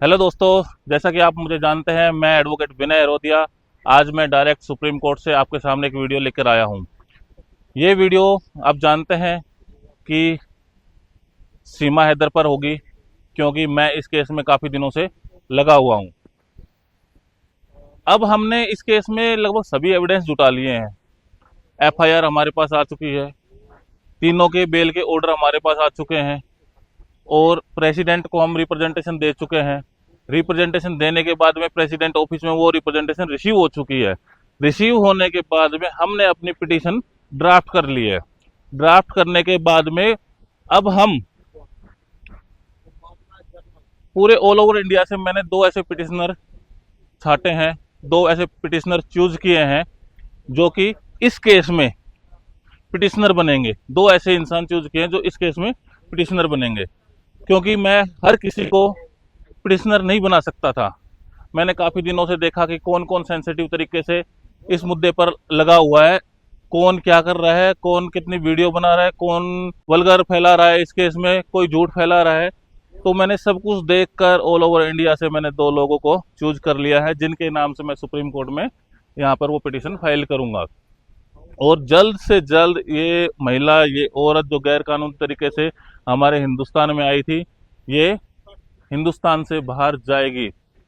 Hello दोस्तों, जैसा कि आप मुझे जानते हैं, मैं एडवोकेट विनय अरोदिया। आज मैं डायरेक्ट सुप्रीम कोर्ट से आपके सामने एक वीडियो लेकर आया हूं। ये वीडियो आप जानते हैं कि सीमा हैदर पर होगी, क्योंकि मैं इस केस में काफ़ी दिनों से लगा हुआ हूं। अब हमने इस केस में लगभग सभी एविडेंस जुटा लिए हैं। एफआईआर हमारे पास आ चुकी है, तीनों के बेल के ऑर्डर हमारे पास आ चुके हैं और प्रेसिडेंट को हम रिप्रेजेंटेशन दे चुके हैं। रिप्रेजेंटेशन देने के बाद में प्रेसिडेंट ऑफिस में वो रिप्रेजेंटेशन रिसीव हो चुकी है। रिसीव होने के बाद में हमने अपनी पिटीशन ड्राफ्ट कर ली है। ड्राफ्ट करने के बाद में अब हम पूरे ऑल ओवर इंडिया से मैंने दो ऐसे पिटिशनर छाटे हैं, दो ऐसे पिटिशनर चूज किए हैं जो कि इस केस में पिटिशनर बनेंगे। दो ऐसे इंसान चूज किए हैं जो इस केस में पिटिशनर बनेंगे, क्योंकि मैं हर किसी को पिटिशनर नहीं बना सकता था। मैंने काफ़ी दिनों से देखा कि कौन कौन सेंसिटिव तरीके से इस मुद्दे पर लगा हुआ है, कौन क्या कर रहा है, कौन कितनी वीडियो बना रहा है, कौन वल्गर फैला रहा है, इस केस में कोई झूठ फैला रहा है। तो मैंने सब कुछ देखकर ऑल ओवर इंडिया से मैंने दो लोगों को चूज कर लिया है, जिनके नाम से मैं सुप्रीम कोर्ट में यहाँ पर वो पिटिशन फाइल करूँगा। और जल्द से जल्द ये महिला, ये औरत जो गैर कानूनी तरीके से हमारे हिंदुस्तान में आई थी, ये हिंदुस्तान से बाहर जाएगी।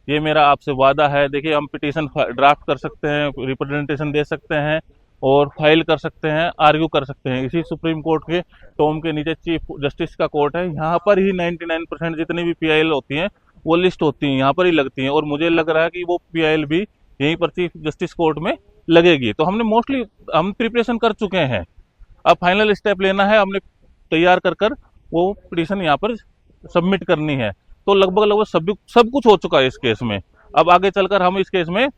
ये मेरा आपसे वादा है। देखिए, हम पिटीशन ड्राफ्ट कर सकते हैं, रिप्रेजेंटेशन दे सकते हैं और फाइल कर सकते हैं, आर्ग्यू कर सकते हैं। इसी सुप्रीम कोर्ट के टॉम के नीचे चीफ जस्टिस का कोर्ट है। यहाँ पर ही 99% जितनी भी पीआईएल होती हैं वो लिस्ट होती हैं, यहाँ पर ही लगती हैं। और मुझे लग रहा है कि वो पीआईएल भी यहीं पर चीफ जस्टिस कोर्ट में लगेगी। तो हमने मोस्टली हम प्रिपरेशन कर चुके हैं। अब फाइनल स्टेप लेना है, हमने तैयार कर कर वो पिटीशन यहाँ पर सबमिट करनी है। तो लगभग लगभग सब कुछ हो चुका है इस केस में। अब आगे चलकर हम इस केस में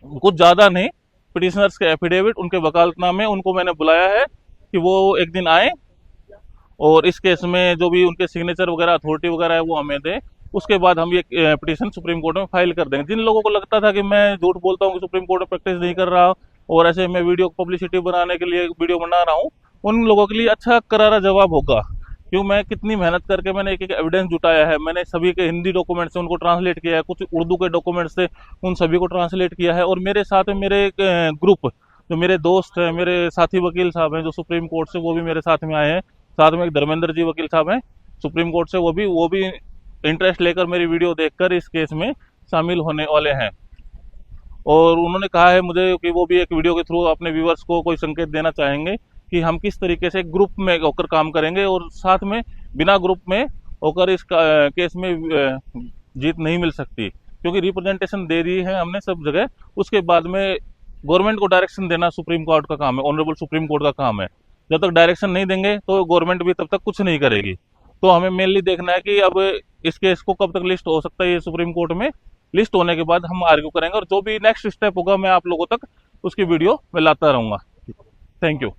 कुछ ज़्यादा नहीं, पिटिशनर्स के एफिडेविट, उनके वकालतनामे, उनको मैंने बुलाया है कि वो एक दिन आए और इस केस में जो भी उनके सिग्नेचर वगैरह, अथॉरिटी वगैरह है, वो हमें दें। उसके बाद हम ये पिटीशन सुप्रीम कोर्ट में फाइल कर देंगे। जिन लोगों को लगता था कि मैं झूठ बोलता हूँ कि सुप्रीम कोर्ट में प्रैक्टिस नहीं कर रहा और ऐसे मैं वीडियो पब्लिसिटी बनाने के लिए वीडियो बना रहा हूँ, उन लोगों के लिए अच्छा करारा जवाब होगा। क्यों, मैं कितनी मेहनत करके मैंने एक एक एविडेंस जुटाया है। मैंने सभी के हिंदी डॉक्यूमेंट्स से उनको ट्रांसलेट किया है, कुछ उर्दू के डॉक्यूमेंट्स से उन सभी को ट्रांसलेट किया है। और मेरे साथ में मेरे एक ग्रुप, जो मेरे दोस्त हैं, मेरे साथी वकील साहब हैं जो सुप्रीम कोर्ट से, वो भी मेरे साथ में आए हैं। साथ में एक धर्मेंद्र जी वकील साहब हैं सुप्रीम कोर्ट से, वो भी इंटरेस्ट लेकर मेरी वीडियो देखकर इस केस में शामिल होने वाले हैं। और उन्होंने कहा है मुझे कि वो भी एक वीडियो के थ्रू अपने व्यूअर्स को कोई संकेत देना चाहेंगे कि हम किस तरीके से ग्रुप में होकर काम करेंगे, और साथ में बिना ग्रुप में होकर इस केस में जीत नहीं मिल सकती। क्योंकि रिप्रेजेंटेशन दे दी है हमने सब जगह, उसके बाद में गवर्नमेंट को डायरेक्शन देना सुप्रीम कोर्ट का काम है, ऑनरेबल सुप्रीम कोर्ट का काम है। जब तक डायरेक्शन नहीं देंगे तो गवर्नमेंट भी तब तक कुछ नहीं करेगी। तो हमें मेनली देखना है कि अब इस केस को कब तक लिस्ट हो सकता है ये सुप्रीम कोर्ट में। लिस्ट होने के बाद हम आर्ग्यू करेंगे और जो भी नेक्स्ट स्टेप होगा मैं आप लोगों तक उसकी वीडियो में लाता रहूंगा। Thank you.